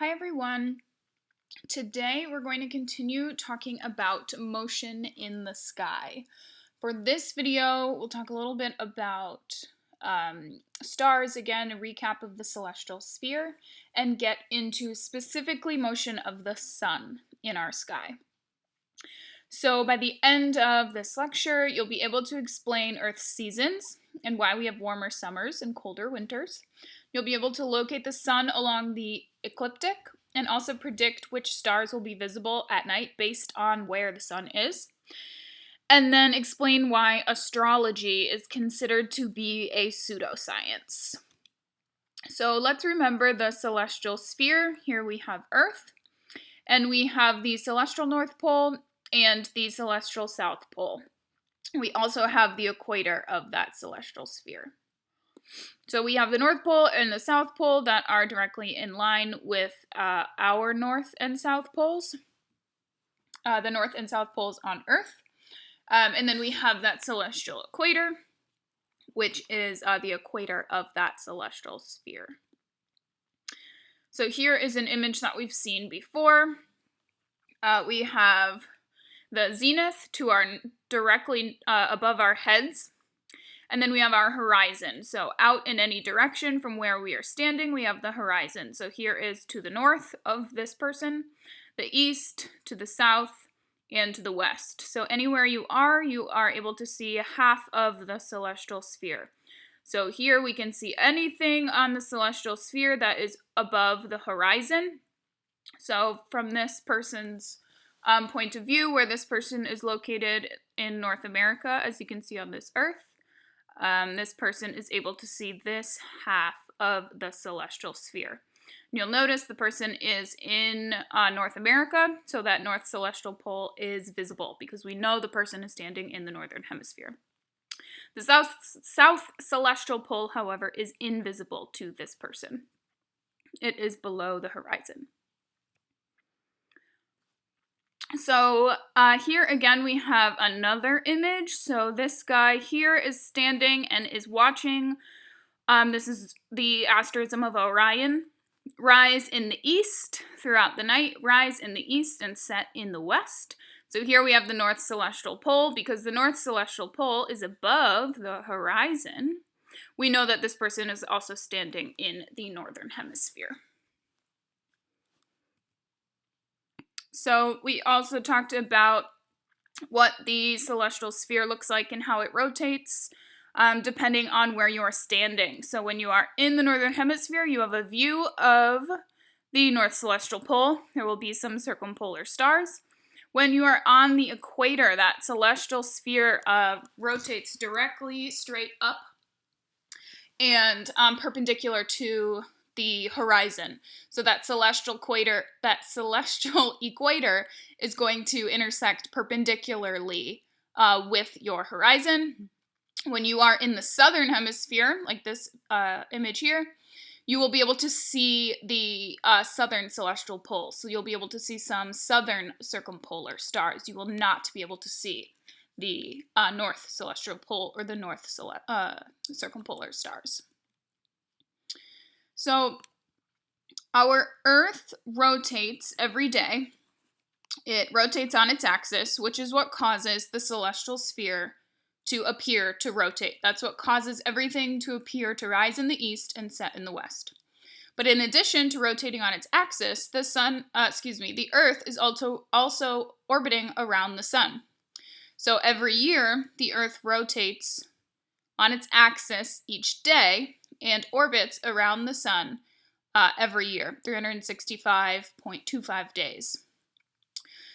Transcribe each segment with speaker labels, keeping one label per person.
Speaker 1: Hi everyone. Today we're going to continue talking about motion in the sky. For this video, we'll talk a little bit about stars, again, a recap of the celestial sphere, and get into specifically motion of the sun in our sky. So by the end of this lecture, you'll be able to explain Earth's seasons and why we have warmer summers and colder winters. You'll be able to locate the sun along the ecliptic and also predict which stars will be visible at night based on where the sun is. And then explain why astrology is considered to be a pseudoscience. So let's remember the celestial sphere. Here we have Earth, and we have the celestial North Pole and the celestial South Pole. We also have the equator of that celestial sphere. So we have the North Pole and the South Pole that are directly in line with our North and South Poles. The North and South Poles on Earth. And then we have that celestial equator, which is the equator of that celestial sphere. So here is an image that we've seen before. We have the zenith to our directly above our heads. And then we have our horizon. So out in any direction from where we are standing, we have the horizon. So here is to the north of this person, the east, to the south, and to the west. So anywhere you are able to see half of the celestial sphere. So here we can see anything on the celestial sphere that is above the horizon. So from this person's point of view, where this person is located in North America, as you can see on this Earth, this person is able to see this half of the celestial sphere. And you'll notice the person is in North America, so that North Celestial Pole is visible because we know the person is standing in the Northern Hemisphere. The South Celestial Pole, however, is invisible to this person. It is below the horizon. So here again we have another image. So this guy here is standing and is watching. This is the asterism of Orion. Rise in the east throughout the night, rise in the east and set in the west. So here we have the North Celestial Pole. Because the North Celestial Pole is above the horizon, we know that this person is also standing in the Northern Hemisphere. So we also talked about what the celestial sphere looks like and how it rotates, depending on where you are standing. So when you are in the Northern Hemisphere, you have a view of the North Celestial Pole. There will be some circumpolar stars. When you are on the equator, that celestial sphere rotates directly straight up and perpendicular to the horizon. So that celestial equator is going to intersect perpendicularly with your horizon. When you are in the southern hemisphere, like this image here, you will be able to see the southern celestial pole. So you'll be able to see some southern circumpolar stars. You will not be able to see the north celestial pole or the north circumpolar stars. So our Earth rotates every day. It rotates on its axis, which is what causes the celestial sphere to appear to rotate. That's what causes everything to appear to rise in the east and set in the west. But in addition to rotating on its axis, the Earth is also orbiting around the sun. So every year, the Earth rotates on its axis each day and orbits around the sun every year, 365.25 days.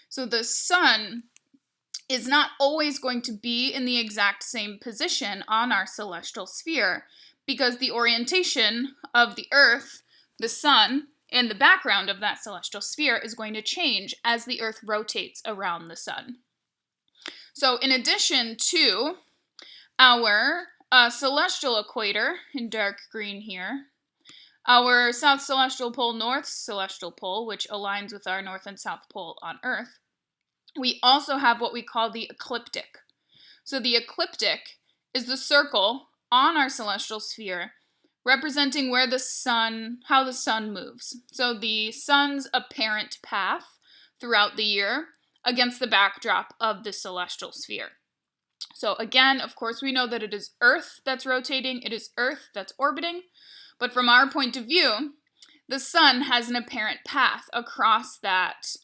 Speaker 1: So the sun is not always going to be in the exact same position on our celestial sphere because the orientation of the Earth, the sun, and the background of that celestial sphere is going to change as the Earth rotates around the sun. So in addition to our celestial equator in dark green here, our South Celestial Pole, North Celestial Pole, which aligns with our North and South Pole on Earth, we also have what we call the ecliptic. So the ecliptic is the circle on our celestial sphere representing where the sun, how the sun moves. So the sun's apparent path throughout the year against the backdrop of the celestial sphere. So again, of course, we know that it is Earth that's rotating, it is Earth that's orbiting, but from our point of view, the sun has an apparent path across that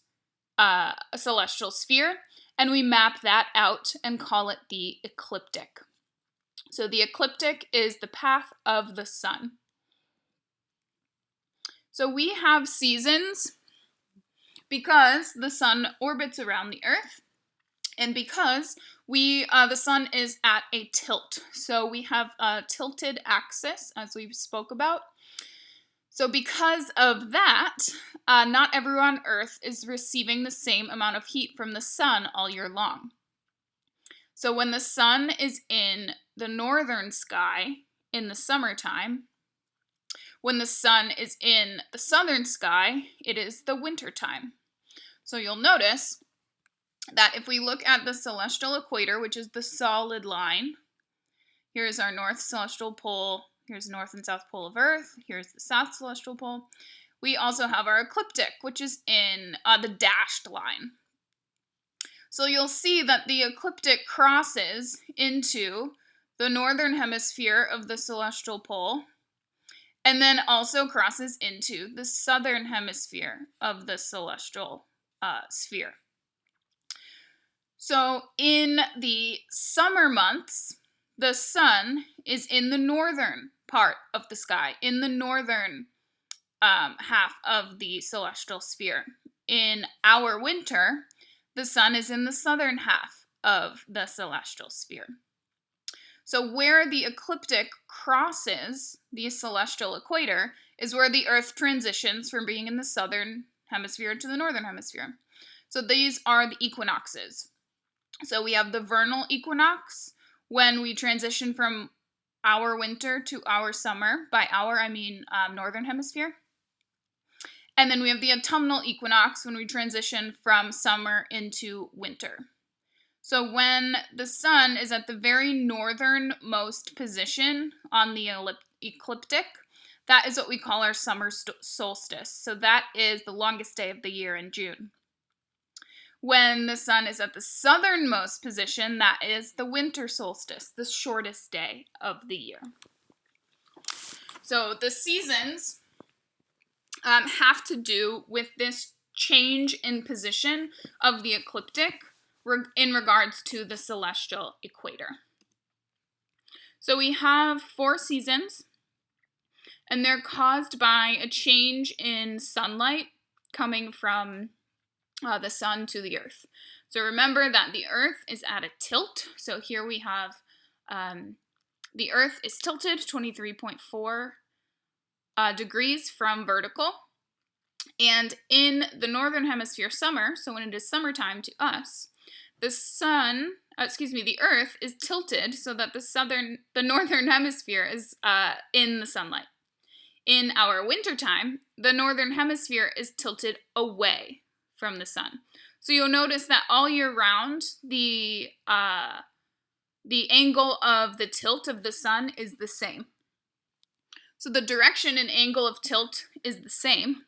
Speaker 1: celestial sphere, and we map that out and call it the ecliptic. So the ecliptic is the path of the sun. So we have seasons because the sun orbits around the Earth, and because the sun is at a tilt. So we have a tilted axis, as we've spoke about. So because of that, not everyone on Earth is receiving the same amount of heat from the sun all year long. So when the sun is in the northern sky in the summertime, when the sun is in the southern sky, it is the wintertime. So you'll notice that if we look at the celestial equator, which is the solid line, here's our north celestial pole, here's the north and south pole of Earth, here's the south celestial pole. We also have our ecliptic, which is in the dashed line. So you'll see that the ecliptic crosses into the northern hemisphere of the celestial pole, and then also crosses into the southern hemisphere of the celestial sphere. So in the summer months, the sun is in the northern part of the sky, in the northern half of the celestial sphere. In our winter, the sun is in the southern half of the celestial sphere. So where the ecliptic crosses the celestial equator is where the Earth transitions from being in the southern hemisphere to the northern hemisphere. So these are the equinoxes. So we have the vernal equinox, when we transition from our winter to our summer. By our, I mean northern hemisphere. And then we have the autumnal equinox, when we transition from summer into winter. So when the sun is at the very northernmost position on the ecliptic, that is what we call our summer solstice. So that is the longest day of the year in June. When the sun is at the southernmost position, that is the winter solstice, the shortest day of the year. So the seasons have to do with this change in position of the ecliptic in regards to the celestial equator. So we have 4 seasons, and they're caused by a change in sunlight coming from the sun to the Earth. So remember that the Earth is at a tilt. So here we have the Earth is tilted 23.4 degrees from vertical. And in the northern hemisphere summer, so when it is summertime to us, the Earth is tilted so that the northern hemisphere is in the sunlight. In our wintertime, the northern hemisphere is tilted away from the sun. So you'll notice that all year round, the angle of the tilt of the sun is the same. So the direction and angle of tilt is the same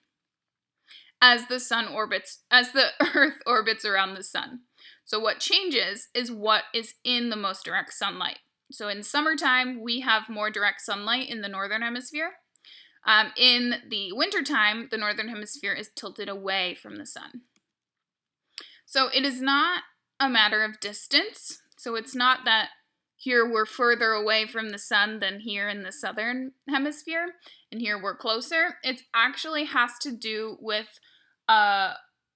Speaker 1: as the Earth orbits around the sun. So what changes is what is in the most direct sunlight. So in summertime, we have more direct sunlight in the northern hemisphere. In the wintertime, the northern hemisphere is tilted away from the sun. So it is not a matter of distance. So it's not that here we're further away from the sun than here in the southern hemisphere, and here we're closer. It actually has to do with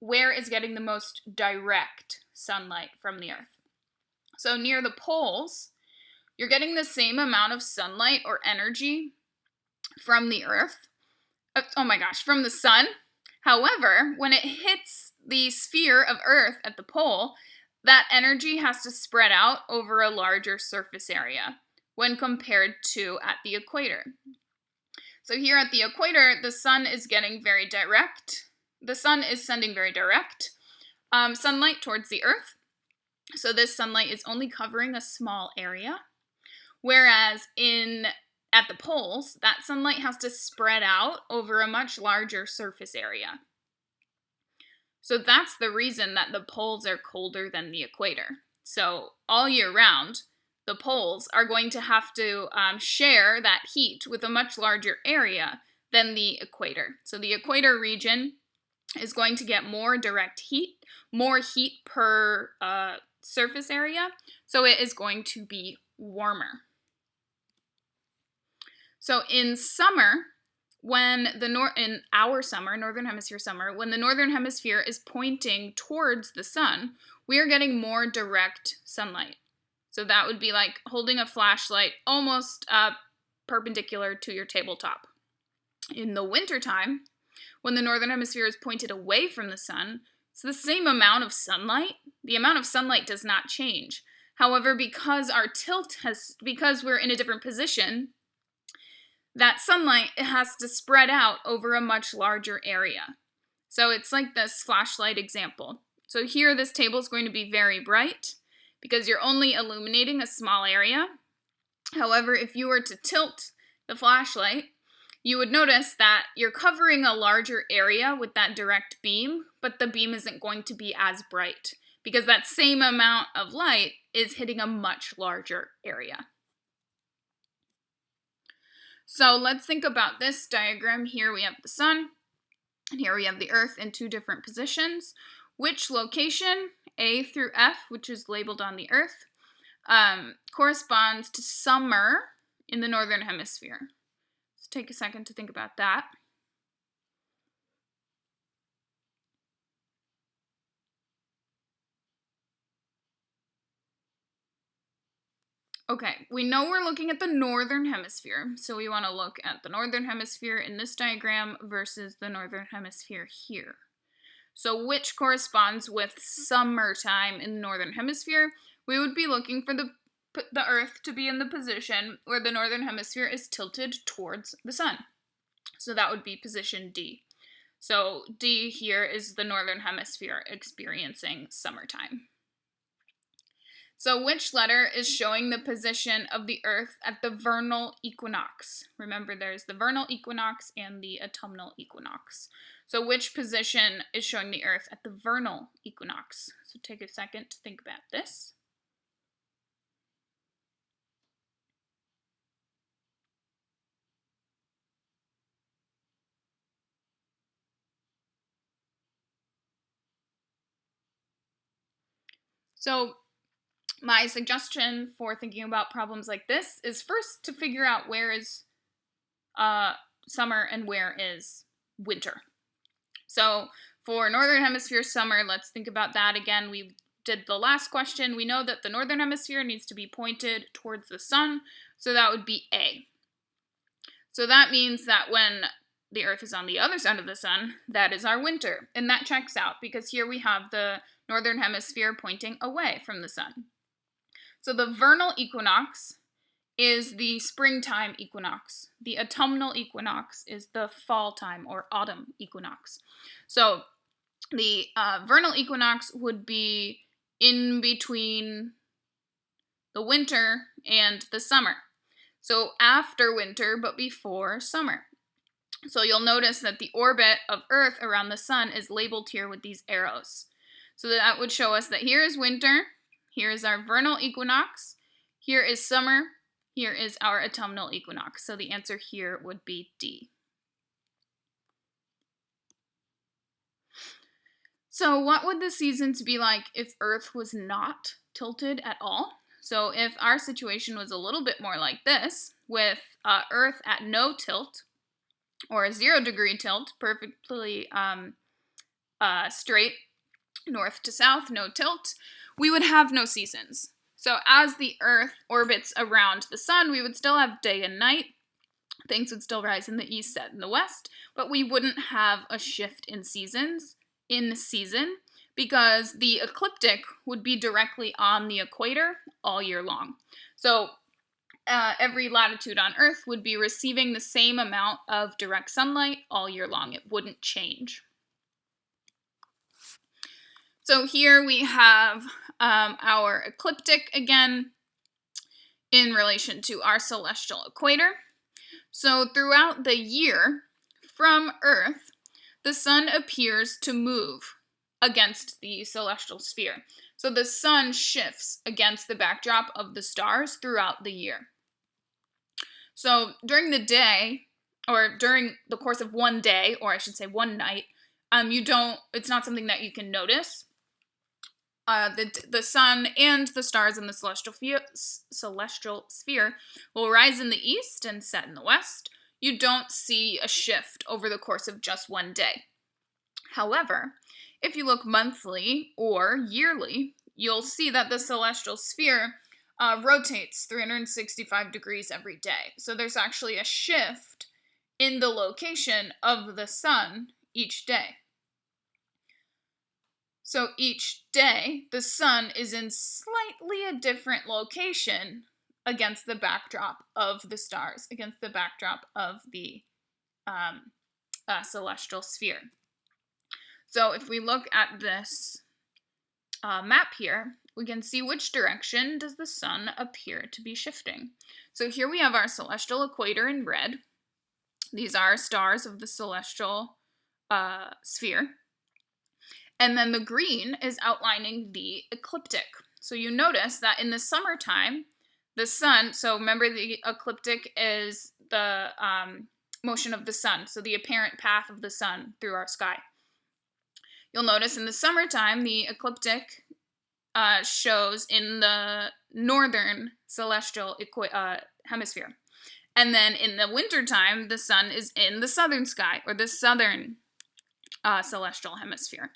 Speaker 1: where is getting the most direct sunlight from the Earth. So near the poles, you're getting the same amount of sunlight or energy from the Earth. From the sun. However, when it hits the sphere of Earth at the pole, that energy has to spread out over a larger surface area when compared to at the equator. So here at the equator, the sun is getting very direct. The sun is sending very direct sunlight towards the Earth. So this sunlight is only covering a small area. Whereas in at the poles, that sunlight has to spread out over a much larger surface area. So that's the reason that the poles are colder than the equator. So all year round, the poles are going to have to share that heat with a much larger area than the equator. So the equator region is going to get more direct heat, more heat per surface area, so it is going to be warmer. So in summer, in our summer, northern hemisphere summer, when the northern hemisphere is pointing towards the sun, we are getting more direct sunlight. So that would be like holding a flashlight almost perpendicular to your tabletop. In the wintertime, when the northern hemisphere is pointed away from the sun, it's the same amount of sunlight. The amount of sunlight does not change. However, because we're in a different position, that sunlight has to spread out over a much larger area. So it's like this flashlight example. So here this table is going to be very bright because you're only illuminating a small area. However, if you were to tilt the flashlight, you would notice that you're covering a larger area with that direct beam, but the beam isn't going to be as bright because that same amount of light is hitting a much larger area. So let's think about this diagram. Here we have the sun, and here we have the earth in two different positions. Which location, A through F, which is labeled on the earth, corresponds to summer in the northern hemisphere? Let's take a second to think about that. Okay, we know we're looking at the northern hemisphere, so we want to look at the northern hemisphere in this diagram versus the northern hemisphere here. So which corresponds with summertime in the northern hemisphere? We would be looking for the Earth to be in the position where the northern hemisphere is tilted towards the sun. So that would be position D. So D here is the northern hemisphere experiencing summertime. So which letter is showing the position of the Earth at the vernal equinox? Remember, there's the vernal equinox and the autumnal equinox. So which position is showing the Earth at the vernal equinox? So take a second to think about this. So my suggestion for thinking about problems like this is first to figure out where is summer and where is winter. So for northern hemisphere summer, let's think about that again. We did the last question. We know that the northern hemisphere needs to be pointed towards the sun, so that would be A. So that means that when the Earth is on the other side of the sun, that is our winter. And that checks out because here we have the northern hemisphere pointing away from the sun. So the vernal equinox is the springtime equinox. The autumnal equinox is the fall time or autumn equinox. So the vernal equinox would be in between the winter and the summer. So after winter, but before summer. So you'll notice that the orbit of Earth around the sun is labeled here with these arrows. So that would show us that here is winter, here is our vernal equinox, here is summer, here is our autumnal equinox. So the answer here would be D. So what would the seasons be like if Earth was not tilted at all? So if our situation was a little bit more like this, with Earth at no tilt, or a 0-degree tilt, perfectly straight, north to south, no tilt, we would have no seasons. So as the Earth orbits around the sun, we would still have day and night. Things would still rise in the east, set in the west, but we wouldn't have a shift in seasons, because the ecliptic would be directly on the equator all year long. So every latitude on Earth would be receiving the same amount of direct sunlight all year long. It wouldn't change. So here we have our ecliptic again in relation to our celestial equator. So throughout the year, from Earth, the sun appears to move against the celestial sphere. So the sun shifts against the backdrop of the stars throughout the year. So during the day, or during the course of one day, or I should say one night, it's not something that you can notice. The sun and the stars in the celestial sphere will rise in the east and set in the west. You don't see a shift over the course of just one day. However, if you look monthly or yearly, you'll see that the celestial sphere rotates 365 degrees every day. So there's actually a shift in the location of the sun each day. So each day, the sun is in slightly a different location against the backdrop of the stars, against the backdrop of the celestial sphere. So if we look at this map here, we can see which direction does the sun appear to be shifting. So here we have our celestial equator in red. These are stars of the celestial sphere. And then the green is outlining the ecliptic. So you notice that in the summertime, the sun, so remember the ecliptic is the motion of the sun, so the apparent path of the sun through our sky. You'll notice in the summertime, the ecliptic shows in the northern celestial hemisphere. And then in the wintertime, the sun is in the southern sky, or the southern celestial hemisphere.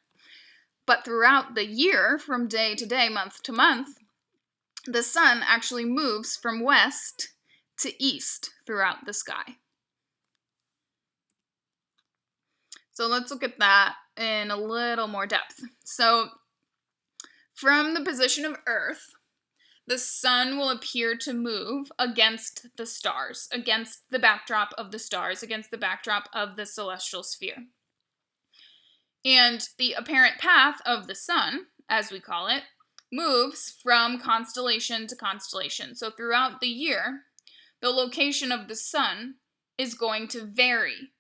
Speaker 1: But throughout the year, from day to day, month to month, the sun actually moves from west to east throughout the sky. So let's look at that in a little more depth. So from the position of Earth, the sun will appear to move against the stars, against the backdrop of the stars, against the backdrop of the celestial sphere. And the apparent path of the sun, as we call it, moves from constellation to constellation. So throughout the year, the location of the sun is going to vary.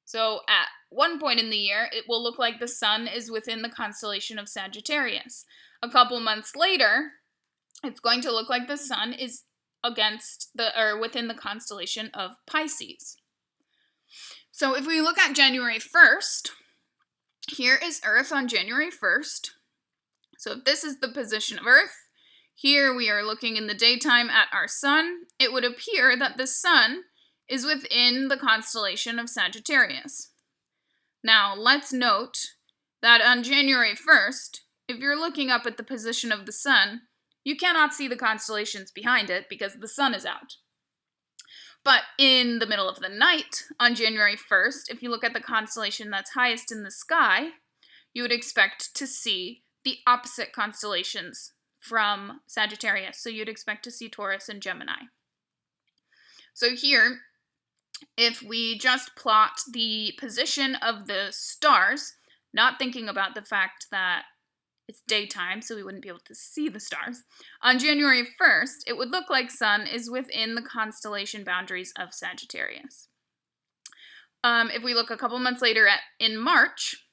Speaker 1: So at one point in the year, it will look like the sun is within the constellation of Sagittarius. A couple months later, it's going to look like the sun is within the constellation of Pisces. So if we look at January 1st, here is Earth on January 1st. So if this is the position of Earth, here we are looking in the daytime at our sun. It would appear that the sun is within the constellation of Sagittarius. Now, let's note that on January 1st, if you're looking up at the position of the sun, you cannot see the constellations behind it because the sun is out. But in the middle of the night, on January 1st, if you look at the constellation that's highest in the sky, you would expect to see the opposite constellations from Sagittarius. So you'd expect to see Taurus and Gemini. So here, if we just plot the position of the stars, not thinking about the fact that it's daytime, so we wouldn't be able to see the stars. On January 1st, it would look like sun is within the constellation boundaries of Sagittarius. If we look a couple months later in March,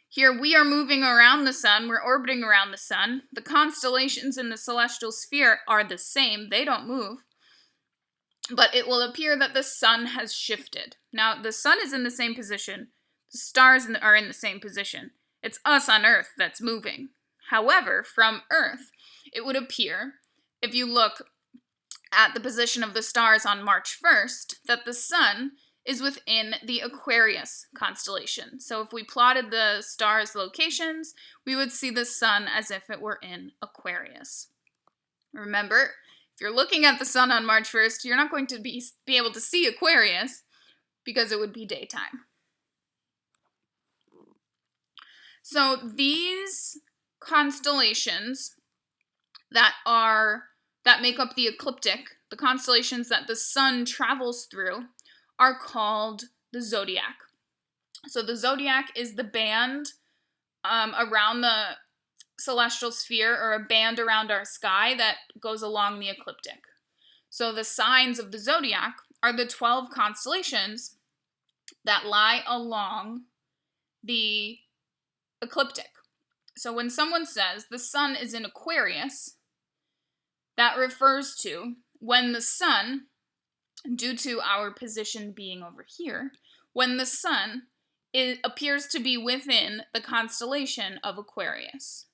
Speaker 1: here we are moving around the sun, we're orbiting around the sun. The constellations in the celestial sphere are the same, they don't move. But it will appear that the sun has shifted. Now, the sun is in the same position, the stars are in the same position. It's us on Earth that's moving. However, from Earth, it would appear, if you look at the position of the stars on March 1st, that the sun is within the Aquarius constellation. So if we plotted the stars' locations, we would see the sun as if it were in Aquarius. Remember, if you're looking at the sun on March 1st, you're not going to be able to see Aquarius because it would be daytime. So these constellations that make up the ecliptic, the constellations that the sun travels through, are called the zodiac. So the zodiac is the band around the celestial sphere, or a band around our sky that goes along the ecliptic. So the signs of the zodiac are the 12 constellations that lie along the ecliptic. So when someone says the sun is in Aquarius, that refers to when the sun, due to our position being over here, when the sun appears to be within the constellation of Aquarius.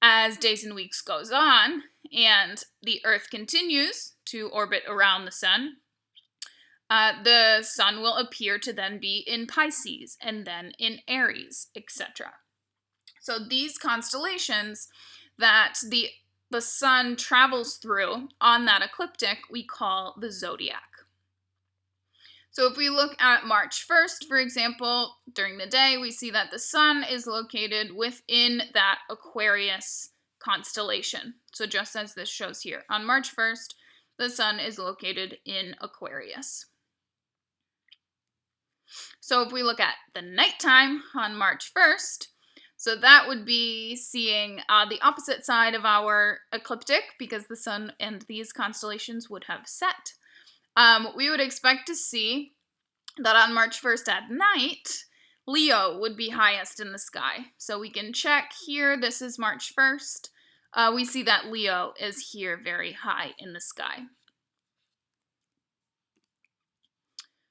Speaker 1: As days and weeks goes on, and the Earth continues to orbit around the sun will appear to then be in Pisces, and then in Aries, etc. So these constellations that the sun travels through on that ecliptic, we call the zodiac. So if we look at March 1st, for example, during the day, we see that the sun is located within that Aquarius constellation. So just as this shows here, on March 1st, the sun is located in Aquarius. So if we look at the nighttime on March 1st, so that would be seeing the opposite side of our ecliptic, because the sun and these constellations would have set. We would expect to see that on March 1st at night, Leo would be highest in the sky. So we can check here, this is March 1st. We see that Leo is here very high in the sky.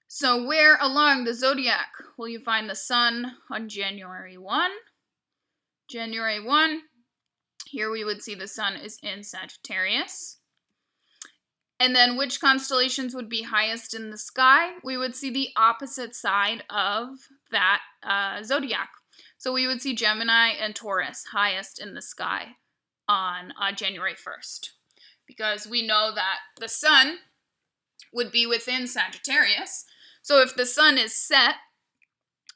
Speaker 1: So where along the zodiac will you find the sun on January 1? January 1, here we would see the sun is in Sagittarius. And then which constellations would be highest in the sky? We would see the opposite side of that zodiac. So we would see Gemini and Taurus highest in the sky on January 1st. Because we know that the sun would be within Sagittarius. So if the sun is set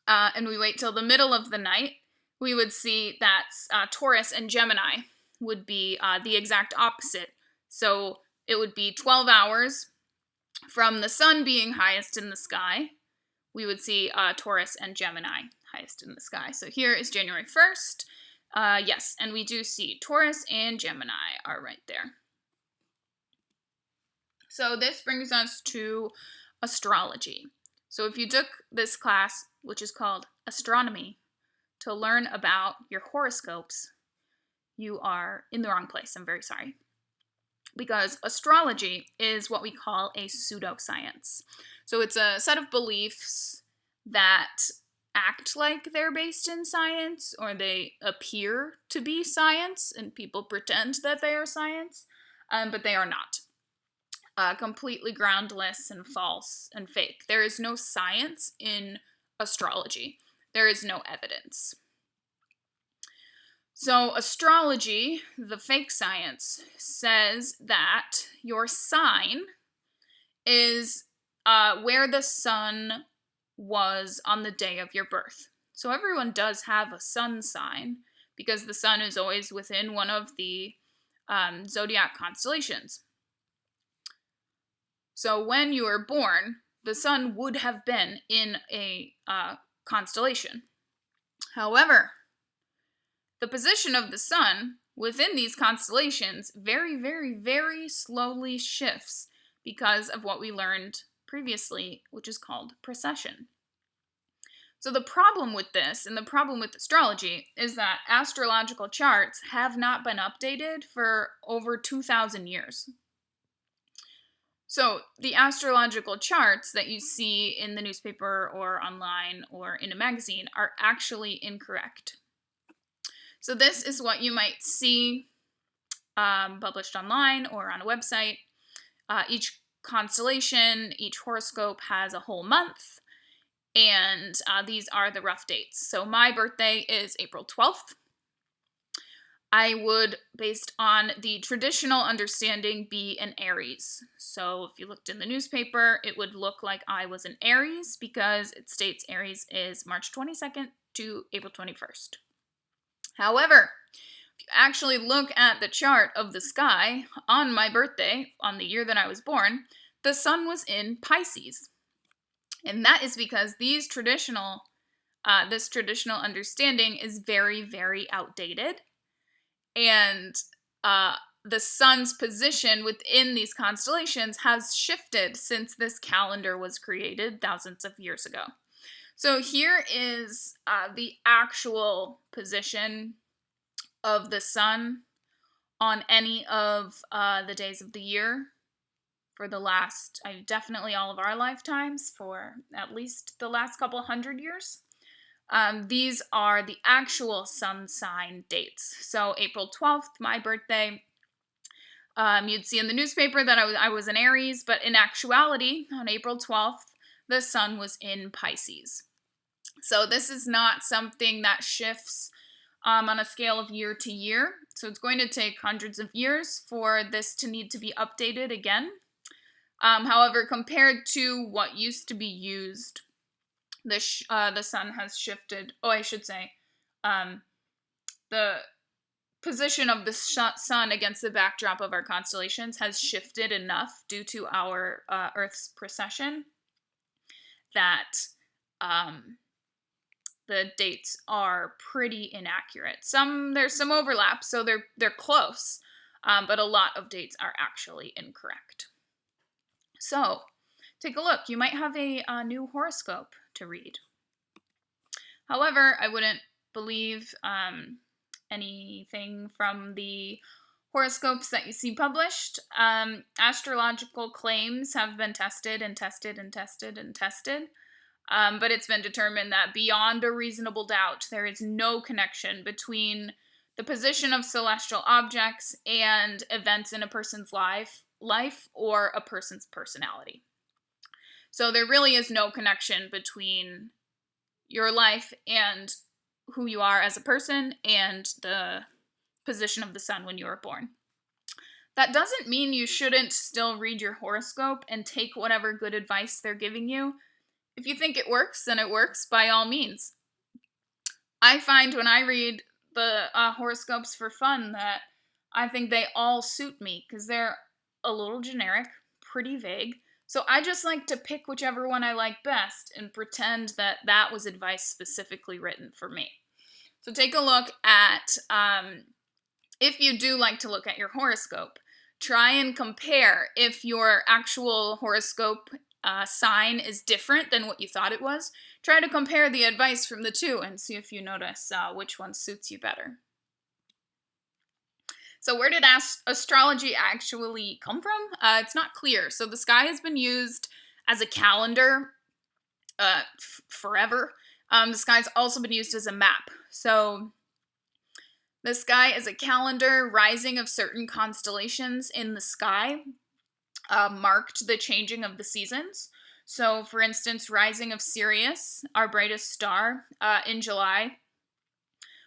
Speaker 1: and we wait till the middle of the night, we would see that Taurus and Gemini would be the exact opposite. So it would be 12 hours from the sun being highest in the sky. We would see Taurus and Gemini highest in the sky. So here is January 1st. Yes, and we do see Taurus and Gemini are right there. So this brings us to astrology. So if you took this class, which is called astronomy, to learn about your horoscopes, you are in the wrong place. I'm very sorry. Because astrology is what we call a pseudoscience. So it's a set of beliefs that act like they're based in science, or they appear to be science, and people pretend that they are science, but they are not. Completely groundless and false and fake. There is no science in astrology. There is no evidence. So astrology, the fake science, says that your sign is where the sun was on the day of your birth. So everyone does have a sun sign because the sun is always within one of the zodiac constellations. So when you were born, the sun would have been in a constellation. However, the position of the sun within these constellations very, very, very slowly shifts because of what we learned previously, which is called precession. So the problem with this, and the problem with astrology, is that astrological charts have not been updated for over 2,000 years. So the astrological charts that you see in the newspaper or online or in a magazine are actually incorrect. So this is what you might see published online or on a website. Each constellation, each horoscope has a whole month, and these are the rough dates. So my birthday is April 12th. I would, based on the traditional understanding, be an Aries. So if you looked in the newspaper, it would look like I was an Aries because it states Aries is March 22nd to April 21st. However, if you actually look at the chart of the sky on my birthday, on the year that I was born, the sun was in Pisces. And that is because this traditional understanding is very, very outdated. And the sun's position within these constellations has shifted since this calendar was created thousands of years ago. So here is the actual position of the sun on any of the days of the year for the last, definitely all of our lifetimes, for at least the last couple hundred years. These are the actual sun sign dates. So April 12th, my birthday, you'd see in the newspaper that I was an Aries, but in actuality, on April 12th, the sun was in Pisces. So this is not something that shifts on a scale of year to year. So it's going to take hundreds of years for this to need to be updated again. However, compared to what used to be used, the sun has shifted. Oh, I should say, the position of the sun against the backdrop of our constellations has shifted enough due to our Earth's precession that the dates are pretty inaccurate. There's some overlap, so they're close, but a lot of dates are actually incorrect. So, take a look. You might have a new horoscope to read. However, I wouldn't believe anything from the horoscopes that you see published. Astrological claims have been tested and tested and tested and tested. But it's been determined that beyond a reasonable doubt, there is no connection between the position of celestial objects and events in a person's life or a person's personality. So there really is no connection between your life and who you are as a person and the position of the sun when you were born. That doesn't mean you shouldn't still read your horoscope and take whatever good advice they're giving you. If you think it works, then it works, by all means. I find when I read the horoscopes for fun that I think they all suit me because they're a little generic, pretty vague. So I just like to pick whichever one I like best and pretend that that was advice specifically written for me. So take a look at, if you do like to look at your horoscope, try and compare if your actual horoscope sign is different than what you thought it was. Try to compare the advice from the two and see if you notice which one suits you better. So where did astrology actually come from? It's not clear. So the sky has been used as a calendar forever. The sky's also been used as a map. So the sky is a calendar. Rising of certain constellations in the sky marked the changing of the seasons. So, for instance, rising of Sirius, our brightest star, in July,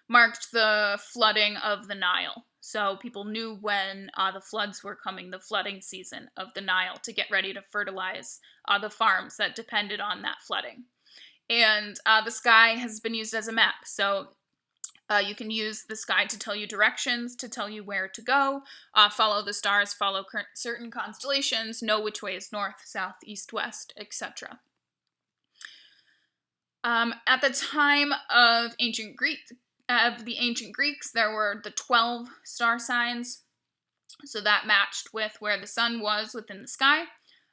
Speaker 1: marked the flooding of the Nile. So people knew when the floods were coming, the flooding season of the Nile, to get ready to fertilize the farms that depended on that flooding. And the sky has been used as a map. So you can use the sky to tell you directions, to tell you where to go, follow the stars, follow certain constellations, know which way is north, south, east, west, etc. At the time of the ancient Greeks, there were the 12 star signs, so that matched with where the sun was within the sky.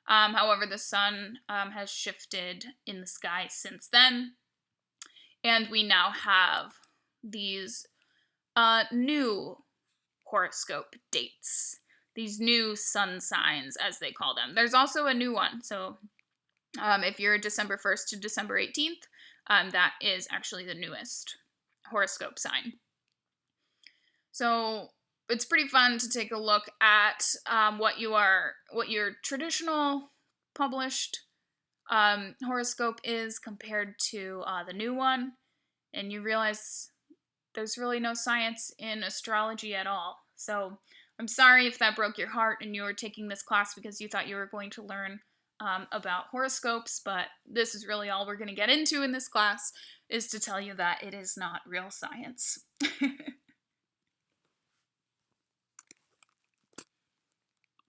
Speaker 1: However, the sun has shifted in the sky since then, and we now have these new horoscope dates, these new sun signs, as they call them. There's also a new one, so if you're December 1st to December 18th, that is actually the newest horoscope sign. So it's pretty fun to take a look at what your traditional published horoscope is compared to the new one, and you realize there's really no science in astrology at all. So I'm sorry if that broke your heart and you were taking this class because you thought you were going to learn about horoscopes, but this is really all we're going to get into in this class, is to tell you that it is not real science.